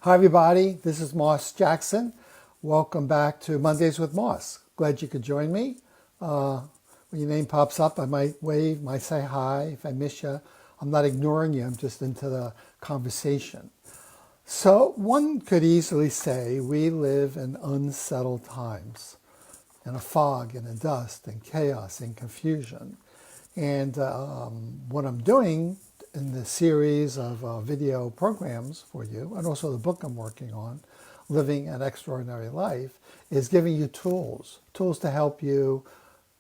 Hi, everybody. This is Moss Jackson. Welcome back to Mondays with Moss. Glad you could join me. When your name pops up, I might wave, might say hi. If I miss you, I'm not ignoring you. I'm just into the conversation. So one could easily say we live in unsettled times, in a fog, in a dust, in chaos, in confusion. And what I'm doing in the series of video programs for you, and also the book I'm working on, Living an Extraordinary Life, is giving you tools to help you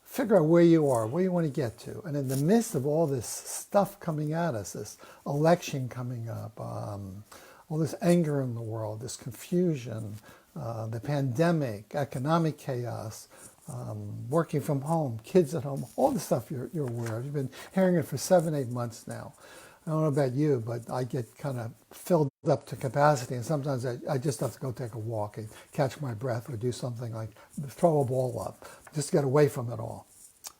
figure out where you are, where you want to get to. And in the midst of all this stuff coming at us, this election coming up, all this anger in the world, this confusion, the pandemic, economic chaos, working from home, kids at home, all the stuff you're aware of. You've been hearing it for 7, 8 months now. I don't know about you, but I get kind of filled up to capacity, and sometimes I just have to go take a walk and catch my breath or do something like throw a ball up, just get away from it all.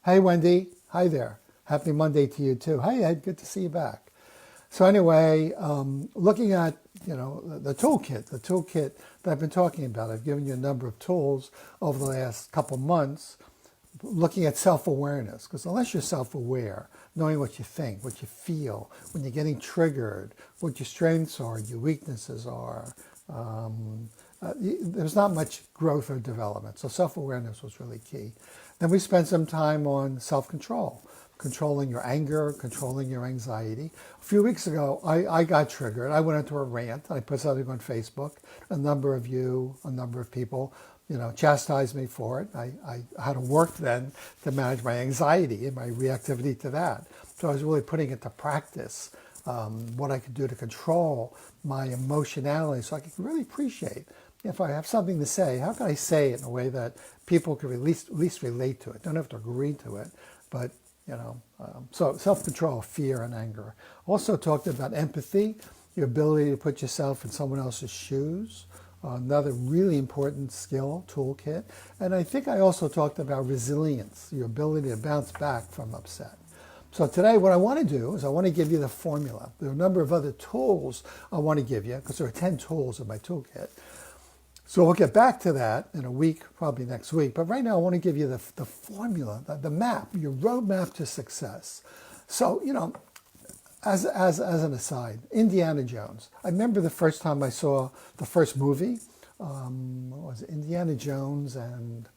Hey, Wendy. Hi there. Happy Monday to you, too. Hey, Ed. Good to see you back. So anyway, looking at, the toolkit that I've been talking about. I've given you a number of tools over the last couple months, looking at self-awareness, because unless you're self-aware, knowing what you think, what you feel, when you're getting triggered, what your strengths are, your weaknesses are, there's not much growth or development. So self-awareness was really key. Then we spent some time on self-control, controlling your anger, controlling your anxiety. A few weeks ago, I got triggered. I went into a rant. I put something on Facebook. A number of people, chastised me for it. I had to work then to manage my anxiety and my reactivity to that. So I was really putting into practice what I could do to control my emotionality so I could really appreciate if I have something to say, how can I say it in a way that people can at least relate to it? Don't have to agree to it, but so self-control, fear, and anger. Also talked about empathy, your ability to put yourself in someone else's shoes, another really important skill, toolkit. And I think I also talked about resilience, your ability to bounce back from upset. So today what I want to do is I want to give you the formula. There are a number of other tools I want to give you, because there are 10 tools in my toolkit. So we'll get back to that in a week, probably next week. But right now I want to give you the formula, the map, your roadmap to success. So, as an aside, Indiana Jones. I remember the first time I saw the first movie. What was it? Indiana Jones and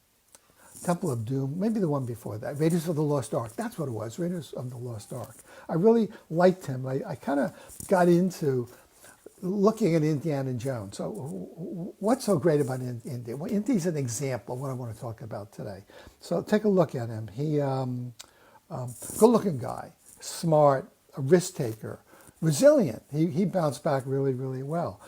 Temple of Doom, maybe the one before that, Raiders of the Lost Ark. That's what it was, Raiders of the Lost Ark. I really liked him. I kind of got into looking at Indiana Jones. So what's so great about Indy? Well, Indy's an example of what I want to talk about today. So take a look at him. He, good-looking guy, smart, a risk taker, resilient. He bounced back really, really well.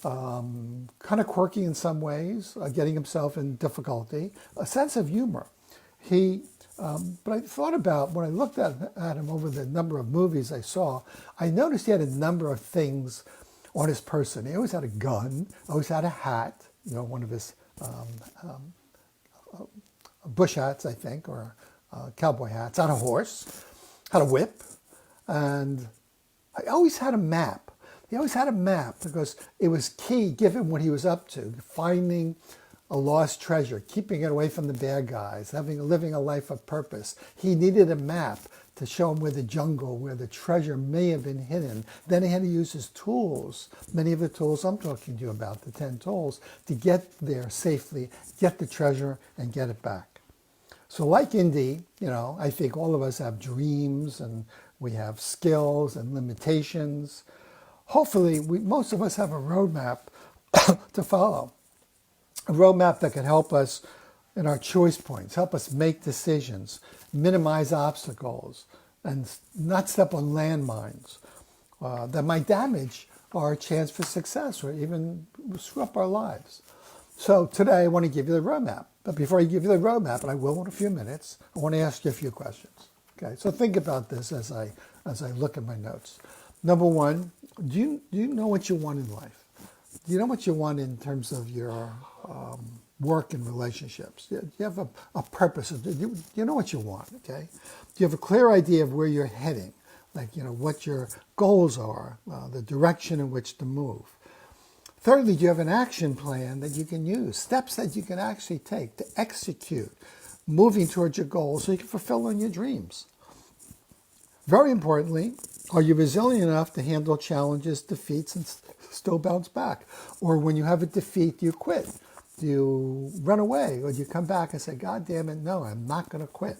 Kind of quirky in some ways, getting himself in difficulty, a sense of humor. But I thought about, when I looked at him over the number of movies I saw, I noticed he had a number of things on his person. He always had a gun, always had a hat, one of his bush hats, I think, or cowboy hats, had a horse, had a whip, and I always had a map. He always had a map because it was key, given what he was up to, finding a lost treasure, keeping it away from the bad guys, living a life of purpose. He needed a map to show him where the jungle, where the treasure may have been hidden. Then he had to use his tools, many of the tools I'm talking to you about, the 10 tools, to get there safely, get the treasure, and get it back. So like Indy, I think all of us have dreams, and we have skills and limitations. Hopefully, most of us have a roadmap to follow, a roadmap that can help us in our choice points, help us make decisions, minimize obstacles, and not step on landmines that might damage our chance for success or even screw up our lives. So today I want to give you the roadmap. But before I give you the roadmap, and I will in a few minutes, I want to ask you a few questions. Okay, so think about this as I look at my notes. Number one, do you know what you want in life? Do you know what you want in terms of your work and relationships? Do you have a purpose? Do you know what you want, okay? Do you have a clear idea of where you're heading? Like, what your goals are, the direction in which to move. Thirdly, do you have an action plan that you can use, steps that you can actually take to execute, moving towards your goals so you can fulfill on your dreams? Very importantly, are you resilient enough to handle challenges, defeats, and still bounce back? Or when you have a defeat, do you quit? Do you run away? Or do you come back and say, God damn it, no, I'm not going to quit?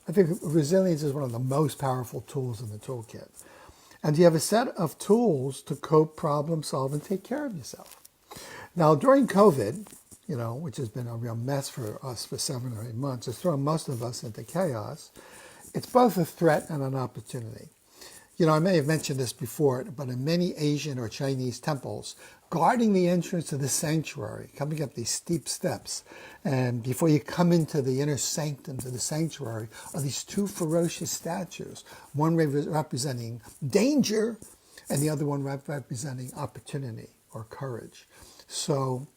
I think resilience is one of the most powerful tools in the toolkit. And you have a set of tools to cope, problem solve, and take care of yourself. Now, during COVID, which has been a real mess for us for 7 or 8 months, it's thrown most of us into chaos. It's both a threat and an opportunity. I may have mentioned this before, but in many Asian or Chinese temples, guarding the entrance to the sanctuary, coming up these steep steps, and before you come into the inner sanctums of the sanctuary, are these two ferocious statues, one representing danger and the other one representing opportunity or courage. So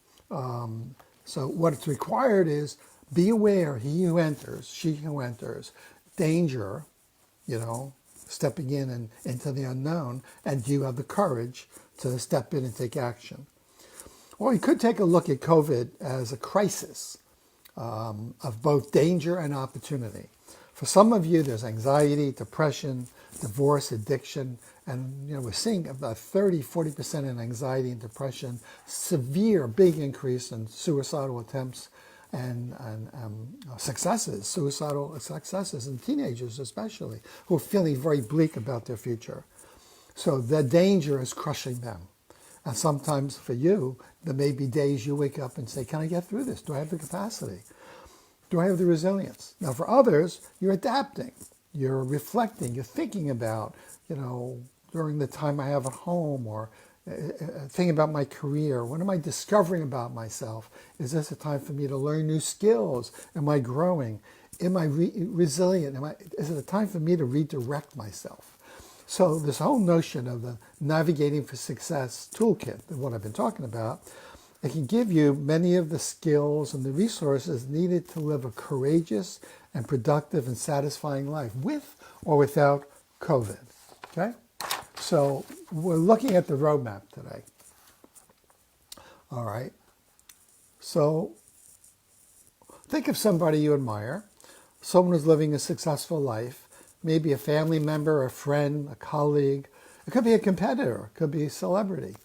what's required is be aware, he who enters, she who enters, danger, stepping in and into the unknown, and do you have the courage to step in and take action? Or you could take a look at COVID as a crisis of both danger and opportunity. For some of you, there's anxiety, depression, divorce, addiction, and we're seeing about 30-40% in anxiety and depression, severe, big increase in suicidal attempts and successes, suicidal successes in teenagers especially, who are feeling very bleak about their future. So the danger is crushing them. And sometimes for you, there may be days you wake up and say, can I get through this? Do I have the capacity? Do I have the resilience? Now for others, you're adapting, you're reflecting, you're thinking about, during the time I have at home, or thinking about my career. What am I discovering about myself? Is this a time for me to learn new skills? Am I growing? Am I resilient? Is it a time for me to redirect myself? So this whole notion of the Navigating for Success toolkit, what I've been talking about, it can give you many of the skills and the resources needed to live a courageous and productive and satisfying life with or without COVID. Okay? So we're looking at the roadmap today. All right. So think of somebody you admire, someone who's living a successful life, maybe a family member, a friend, a colleague. It could be a competitor. It could be a celebrity.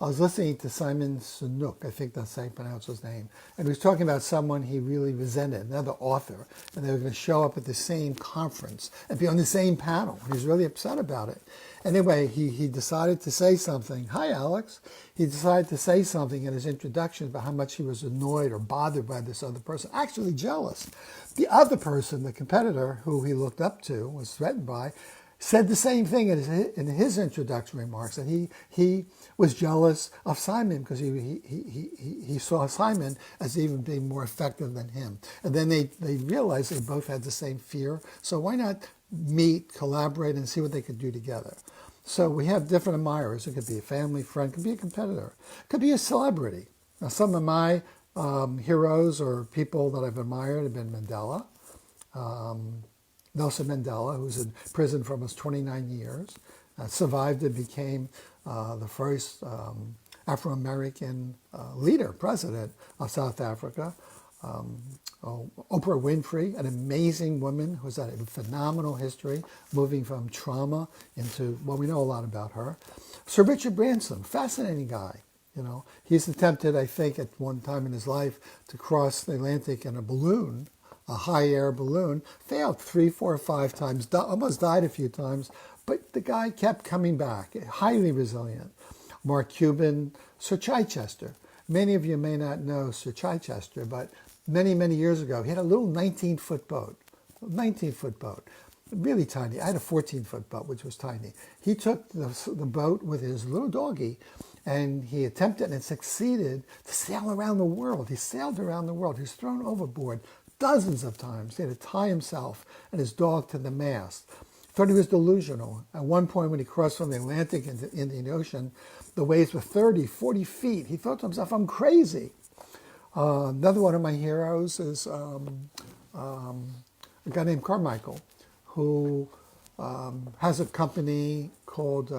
I was listening to Simon Sinek, I think that's how you pronounce his name, and he was talking about someone he really resented, another author, and they were going to show up at the same conference and be on the same panel. He was really upset about it. Anyway, he decided to say something. Hi, Alex. He decided to say something in his introduction about how much he was annoyed or bothered by this other person, actually jealous. The other person, the competitor who he looked up to, was threatened by, said the same thing in his introductory remarks, that he was jealous of Simon because he saw Simon as even being more effective than him. And then they realized they both had the same fear. So why not meet, collaborate, and see what they could do together? So we have different admirers. It could be a family friend, it could be a competitor, it could be a celebrity. Now, some of my heroes or people that I've admired have been Mandela. Nelson Mandela, who was in prison for almost 29 years, survived and became the first Afro-American leader, president of South Africa. Oprah Winfrey, an amazing woman who's had a phenomenal history, moving from trauma into, well, we know a lot about her. Sir Richard Branson, fascinating guy. He's attempted, I think, at one time in his life to cross the Atlantic in a balloon, a high air balloon, failed 3, 4, 5 times, almost died a few times, but the guy kept coming back, highly resilient. Mark Cuban, Sir Chichester. Many of you may not know Sir Chichester, but many, many years ago, he had a little 19-foot boat, really tiny. I had a 14-foot boat, which was tiny. He took the boat with his little doggie, and he attempted and succeeded to sail around the world. He sailed around the world. He was thrown overboard dozens of times. He had to tie himself and his dog to the mast. Thought he was delusional. At one point when he crossed from the Atlantic into the Indian Ocean, the waves were 30, 40 feet. He thought to himself, I'm crazy. Another one of my heroes is a guy named Carmichael, who has a company called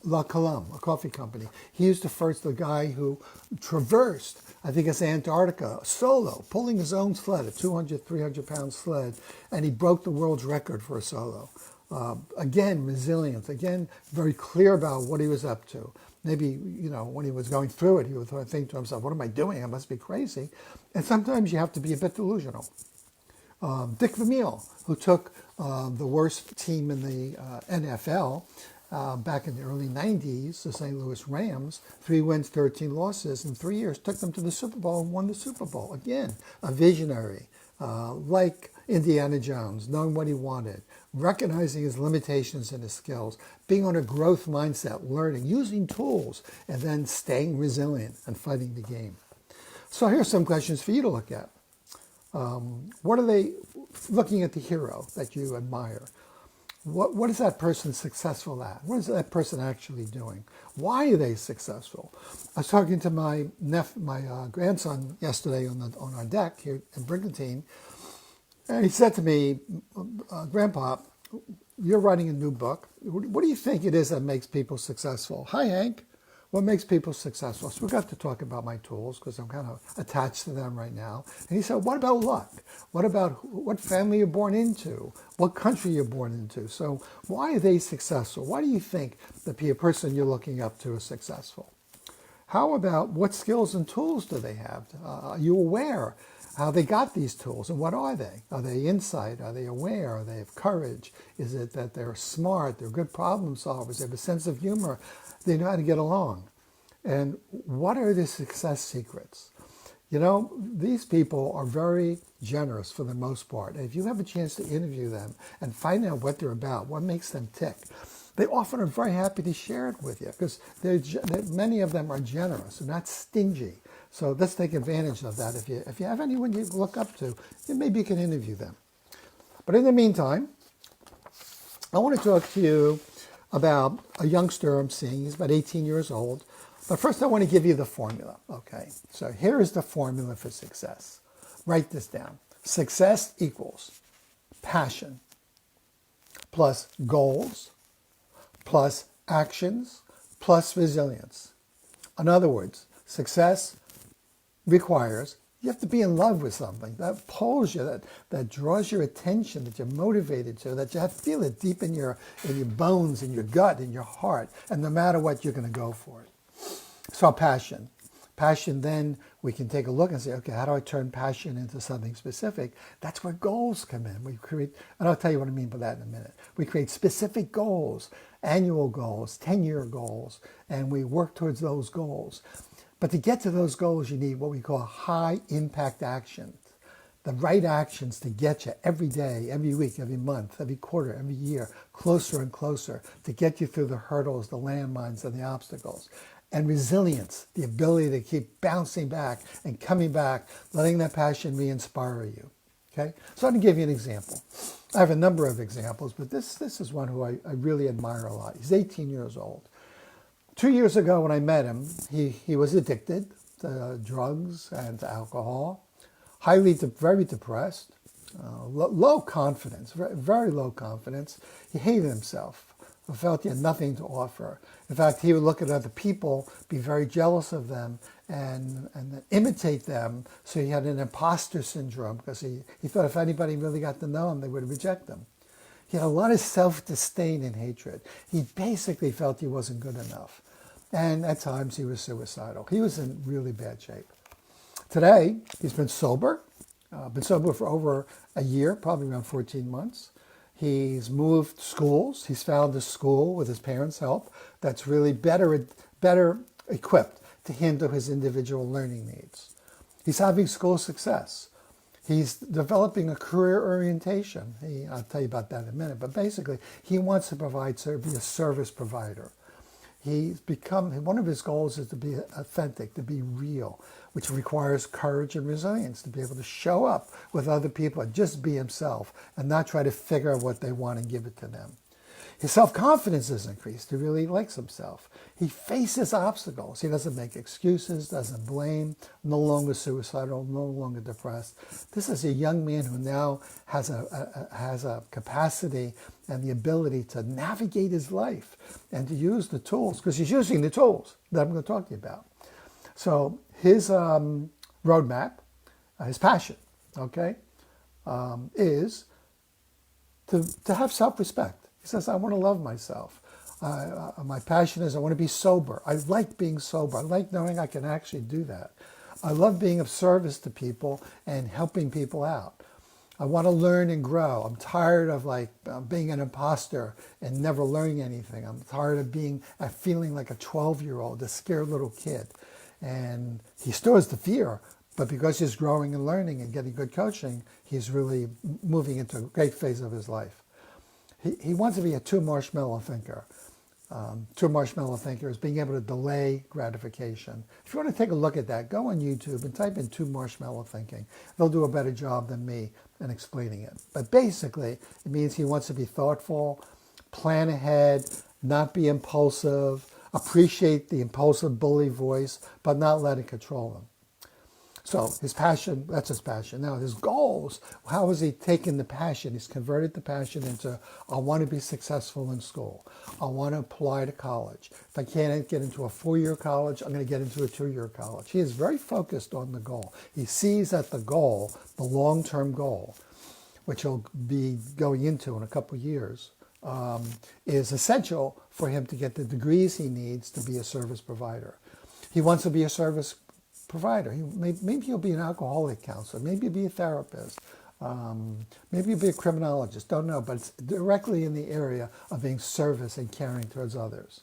La Colombe, a coffee company. He was the guy who traversed, I think it's Antarctica, solo, pulling his own sled, a 200, 300-pound sled, and he broke the world's record for a solo. Again, resilience. Again, very clear about what he was up to. Maybe, when he was going through it, he would think to himself, what am I doing? I must be crazy. And sometimes you have to be a bit delusional. Dick Vermeil, who took the worst team in the NFL back in the early 90s, the St. Louis Rams, 3 wins, 13 losses in 3 years, took them to the Super Bowl and won the Super Bowl. Again, a visionary, like Indiana Jones, knowing what he wanted, recognizing his limitations and his skills, being on a growth mindset, learning, using tools, and then staying resilient and fighting the game. So here's some questions for you to look at. What are they, looking at the hero that you admire, what is that person successful at? What is that person actually doing? Why are they successful? I was talking to my grandson yesterday on our deck here in Brigantine, and he said to me, Grandpa, you're writing a new book. What do you think it is that makes people successful? Hi, Hank. What makes people successful? So we got to talk about my tools because I'm kind of attached to them right now. And he said, what about luck? What about what family you're born into? What country you're born into? So why are they successful? Why do you think the person you're looking up to is successful? How about what skills and tools do they have? Are you aware how they got these tools and what are they? Are they insight? Are they aware? Are they have courage? Is it that they're smart? They're good problem solvers? They have a sense of humor? They know how to get along. And what are the success secrets? These people are very generous for the most part. And if you have a chance to interview them and find out what they're about, what makes them tick, they often are very happy to share it with you because many of them are generous and not stingy. So let's take advantage of that. If you have anyone you look up to, then maybe you can interview them. But in the meantime, I want to talk to you about a youngster I'm seeing. He's about 18 years old. But first I want to give you the formula, okay? So here is the formula for success. Write this down. Success equals passion plus goals plus actions plus resilience. In other words, success requires you have to be in love with something that pulls you, that draws your attention, that you're motivated to, that you have to feel it deep in your bones, in your gut, in your heart, and no matter what, you're going to go for it. So passion. Passion, then we can take a look and say, okay, how do I turn passion into something specific? That's where goals come in. We create, and I'll tell you what I mean by that in a minute. We create specific goals, annual goals, 10-year goals, and we work towards those goals. But to get to those goals, you need what we call high impact actions. The right actions to get you every day, every week, every month, every quarter, every year, closer and closer to get you through the hurdles, the landmines, and the obstacles. And resilience, the ability to keep bouncing back and coming back, letting that passion re-inspire you. Okay? So I'm going to give you an example. I have a number of examples, but this is one who I really admire a lot. He's 18 years old. 2 years ago when I met him, he was addicted to drugs and to alcohol, very depressed, low confidence, very low confidence. He hated himself. I felt he had nothing to offer. In fact, he would look at other people, be very jealous of them, and imitate them. So he had an imposter syndrome because he thought if anybody really got to know him, they would reject him. He had a lot of self-disdain and hatred. He basically felt he wasn't good enough. And at times he was suicidal. He was in really bad shape. Today, he's been sober for over a year, probably around 14 months. He's moved schools. He's found a school with his parents' help that's really better equipped to handle his individual learning needs. He's having school success. He's developing a career orientation. I'll tell you about that in a minute. But basically, he wants to be a service provider. One of his goals is to be authentic, to be real, which requires courage and resilience to be able to show up with other people and just be himself and not try to figure out what they want and give it to them. His self-confidence is increased. He really likes himself. He faces obstacles. He doesn't make excuses, doesn't blame, no longer suicidal, no longer depressed. This is a young man who now has a capacity and the ability to navigate his life and to use the tools, because he's using the tools that I'm going to talk to you about. So his roadmap, his passion, okay, is to have self-respect. He says, I want to love myself. My passion is I want to be sober. I like being sober. I like knowing I can actually do that. I love being of service to people and helping people out. I want to learn and grow. I'm tired of being an imposter and never learning anything. I'm tired of feeling like a 12-year-old, a scared little kid. And he still has the fear, but because he's growing and learning and getting good coaching, he's really moving into a great phase of his life. He wants to be a two-marshmallow thinker. Two-marshmallow thinker is being able to delay gratification. If you want to take a look at that, go on YouTube and type in two-marshmallow thinking. They'll do a better job than me in explaining it. But basically, it means he wants to be thoughtful, plan ahead, not be impulsive, appreciate the impulsive bully voice, but not let it control him. So his passion, that's his passion. Now his goals, how has he taken the passion? He's converted the passion into, I want to be successful in school. I want to apply to college. If I can't get into a 4-year college, I'm going to get into a 2-year college. He is very focused on the goal. He sees that the goal, the long-term goal, which he'll be going into in a couple of years, is essential for him to get the degrees he needs to be a service provider. He wants to be a service provider. Maybe he'll be an alcoholic counselor. Maybe he'll be a therapist. Maybe he'll be a criminologist. Don't know, but it's directly in the area of being service and caring towards others.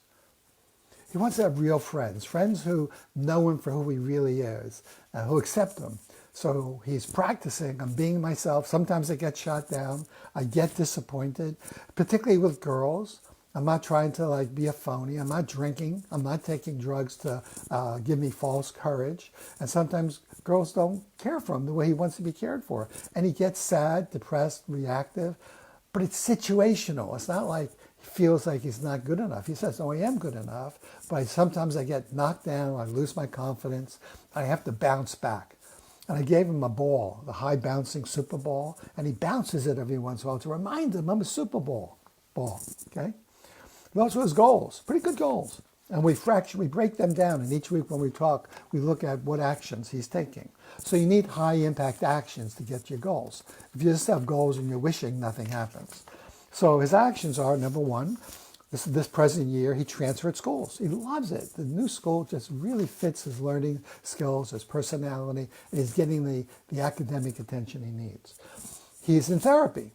He wants to have real friends, friends who know him for who he really is, who accept him. So he's practicing on being myself. Sometimes I get shot down. I get disappointed, particularly with girls. I'm not trying to be a phony. I'm not drinking. I'm not taking drugs to give me false courage. And sometimes girls don't care for him the way he wants to be cared for. And he gets sad, depressed, reactive. But it's situational. It's not like he feels like he's not good enough. He says, no, I am good enough. But sometimes I get knocked down. I lose my confidence. I have to bounce back. And I gave him a ball, the high bouncing Super Ball. And he bounces it every once in a while to remind him I'm a Super Ball. Okay? Those were his goals, pretty good goals. And we break them down. And each week when we talk, we look at what actions he's taking. So you need high impact actions to get your goals. If you just have goals and you're wishing, nothing happens. So his actions are, number one, this present year, he transferred schools. He loves it. The new school just really fits his learning skills, his personality, and he's getting the academic attention he needs. He's in therapy.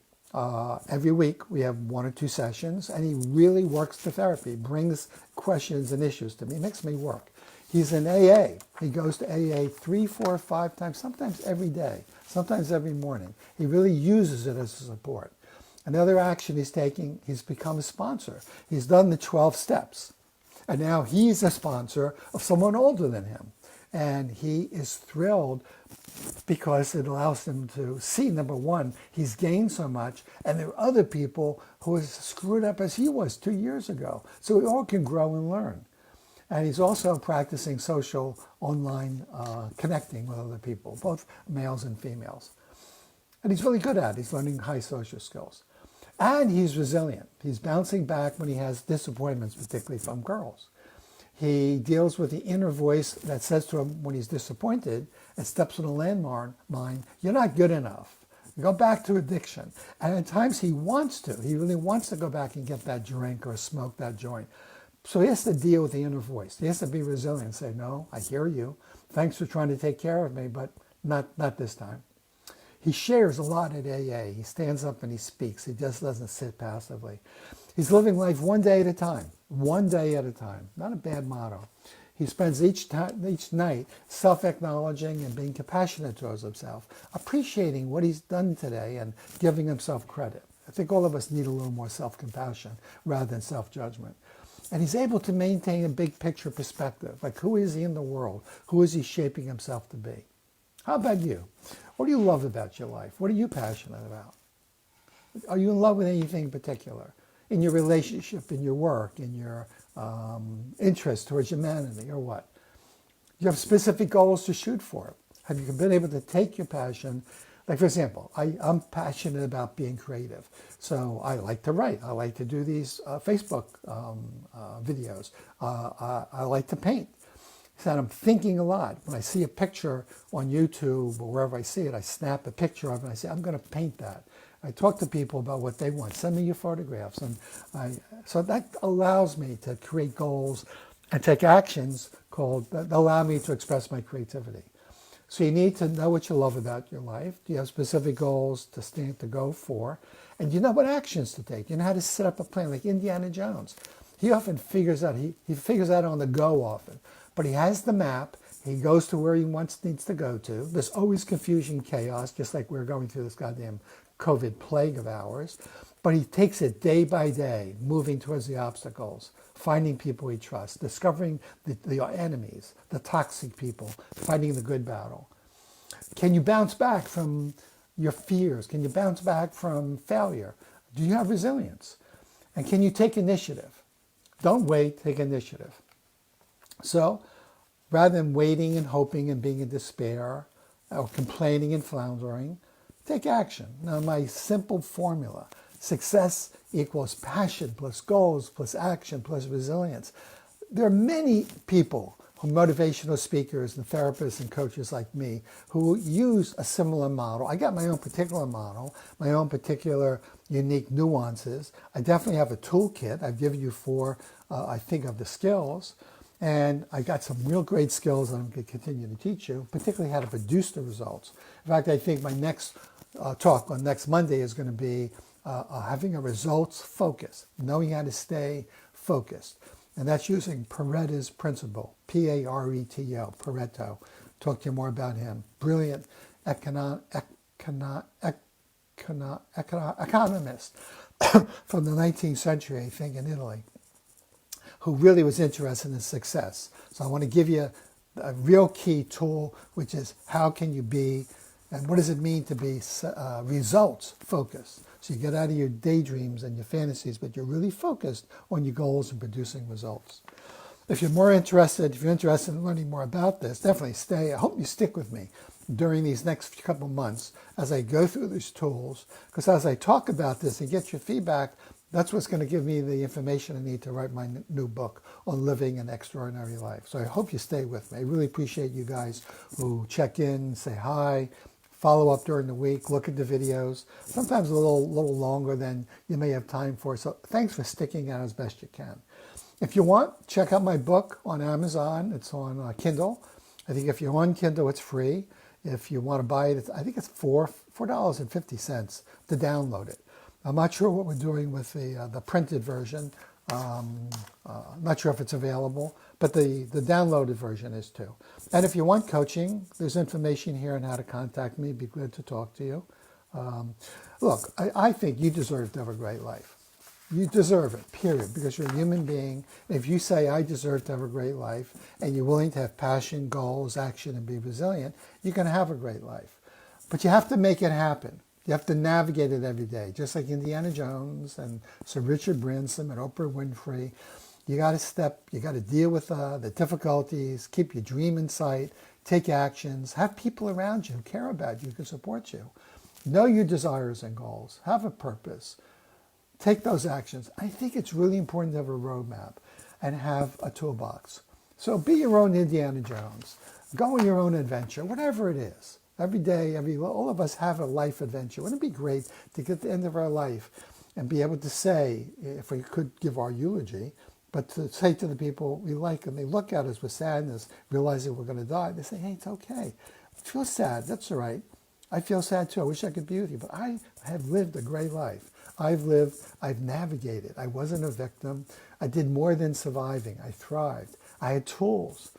Every week we have 1 or 2 sessions, and he really works the therapy, brings questions and issues to me, makes me work. He's in AA. He goes to AA 3, 4, 5 times, sometimes every day, sometimes every morning. He really uses it as a support. Another action he's taking, he's become a sponsor. He's done the 12 steps, and now he's a sponsor of someone older than him. And he is thrilled because it allows him to see, number one, he's gained so much, and there are other people who are screwed up as he was 2 years ago. So we all can grow and learn. And he's also practicing social online connecting with other people, both males and females. And he's really good at it. He's learning high social skills. And he's resilient. He's bouncing back when he has disappointments, particularly from girls. He deals with the inner voice that says to him when he's disappointed and steps on a landmine, you're not good enough. Go back to addiction. And at times he wants to. He really wants to go back and get that drink or smoke that joint. So he has to deal with the inner voice. He has to be resilient and say, no, I hear you. Thanks for trying to take care of me, but not this time. He shares a lot at AA. He stands up and he speaks. He just doesn't sit passively. He's living life one day at a time. One day at a time. Not a bad motto. He spends each night self-acknowledging and being compassionate towards himself, appreciating what he's done today and giving himself credit. I think all of us need a little more self-compassion rather than self-judgment. And he's able to maintain a big picture perspective. Like, who is he in the world? Who is he shaping himself to be? How about you? What do you love about your life? What are you passionate about? Are you in love with anything in particular? in your relationship, in your work, in your interest towards humanity, or what? You have specific goals to shoot for. Have you been able to take your passion? Like, for example, I'm passionate about being creative. So I like to write. I like to do these Facebook videos. I like to paint. So I'm thinking a lot. When I see a picture on YouTube or wherever I see it, I snap a picture of it and I say, I'm going to paint that. I talk to people about what they want. Send me your photographs. And so that allows me to create goals and take actions that allow me to express my creativity. So you need to know what you love about your life. Do you have specific goals to go for? And you know what actions to take. You know how to set up a plan, like Indiana Jones. He often figures out, he figures out on the go often. But he has the map. He goes to where he needs to go to. There's always confusion, chaos, just like we're going through this goddamn COVID plague of ours. But he takes it day by day, moving towards the obstacles, finding people he trusts, discovering the enemies, the toxic people, fighting the good battle. Can you bounce back from your fears? Can you bounce back from failure? Do you have resilience? And can you take initiative? Don't wait, take initiative. So rather than waiting and hoping and being in despair or complaining and floundering, take action. Now, my simple formula: success equals passion plus goals plus action plus resilience. There are many people, motivational speakers and therapists and coaches like me, who use a similar model. I got my own particular model, my own particular unique nuances. I definitely have a toolkit. I've given you 4, I think, of the skills. And I got some real great skills that I'm going to continue to teach you, particularly how to produce the results. In fact, I think my next talk on next Monday is going to be having a results focus, knowing how to stay focused. And that's using Pareto's principle, P-A-R-E-T-O, Pareto. Talk to you more about him. Brilliant economist from the 19th century, I think, in Italy, who really was interested in success. So I want to give you a real key tool, which is how can you be, and what does it mean to be results focused? So you get out of your daydreams and your fantasies, but you're really focused on your goals and producing results. If you're interested in learning more about this, definitely stay. I hope you stick with me during these next couple months as I go through these tools, because as I talk about this and get your feedback, that's what's going to give me the information I need to write my new book on living an extraordinary life. So I hope you stay with me. I really appreciate you guys who check in, say hi, follow up during the week, look at the videos, sometimes a little longer than you may have time for. So thanks for sticking out as best you can. If you want, check out my book on Amazon. It's on Kindle. I think if you're on Kindle, it's free. If you want to buy it, I think it's $4.50 to download it. I'm not sure what we're doing with the printed version. Not sure if it's available, but the downloaded version is too. And if you want coaching, there's information here on how to contact me. It'd be good to talk to you. Look, I think you deserve to have a great life. You deserve it, period, because you're a human being. If you say, I deserve to have a great life, and you're willing to have passion, goals, action, and be resilient, you're going to have a great life. But you have to make it happen. You have to navigate it every day, just like Indiana Jones and Sir Richard Branson and Oprah Winfrey. You got to deal with the difficulties, keep your dream in sight, take actions, have people around you who care about you, who can support you. Know your desires and goals, have a purpose, take those actions. I think it's really important to have a roadmap and have a toolbox. So be your own Indiana Jones. Go on your own adventure, whatever it is. Every day, all of us have a life adventure. Wouldn't it be great to get to the end of our life and be able to say, if we could give our eulogy, but to say to the people we like, and they look at us with sadness, realizing we're going to die, they say, hey, it's okay. Feel sad, that's all right. I feel sad too. I wish I could be with you, but I have lived a great life. I've navigated. I wasn't a victim. I did more than surviving. I thrived. I had tools.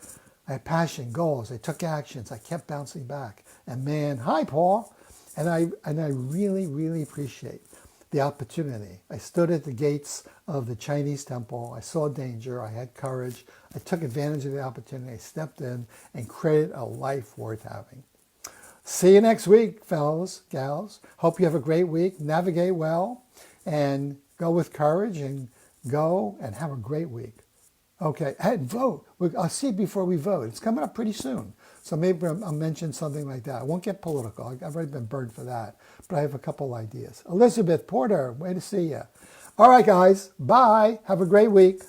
I had passion, goals. I took actions. I kept bouncing back. And man, hi, Paul. And I really, really appreciate the opportunity. I stood at the gates of the Chinese temple. I saw danger. I had courage. I took advantage of the opportunity. I stepped in and created a life worth having. See you next week, fellas, gals. Hope you have a great week. Navigate well and Go with courage and go and have a great week. Okay, and vote. I'll see it before we vote. It's coming up pretty soon. So maybe I'll mention something like that. I won't get political. I've already been burned for that. But I have a couple ideas. Elizabeth Porter, way to see you. All right, guys. Bye. Have a great week.